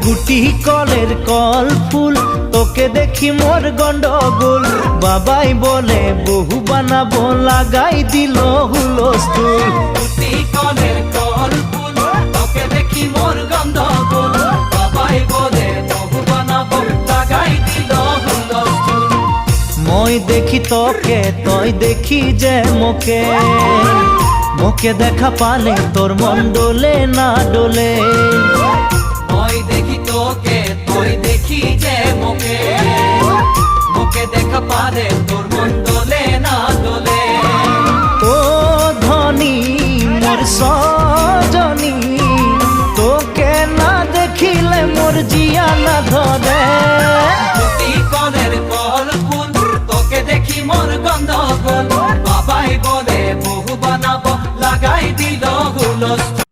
গুটি কলের কল ফুল তোকে দেখি মোর গন্ডগোল বাবাই বলে বহু বানাবো লাগাই দিল হুলস্থুল গুটি কলের কল ফুল তোকে দেখি মোর গন্ডগোল বাবাই বলে বহু বানাবো লাগাই দিল হুলস্থুল মই দেখি তোকে তই দেখি যে মোকে মোকে দেখা পালে তোর মন ডোলে না ডোলে মই দেখি তোকে তুই দেখি যে মোকে মোকে দেখা পারে তোর মন দোলে না দোলে ও ধনী মোর সজনী তোকে না দেখিলে মোর জিয়া না ধরে গুটি কলের কল ফুল তোকে দেখি মোর গন্ডগোল বাবাই বলে বহু বানাবো লাগাই দিল হুলস্থুল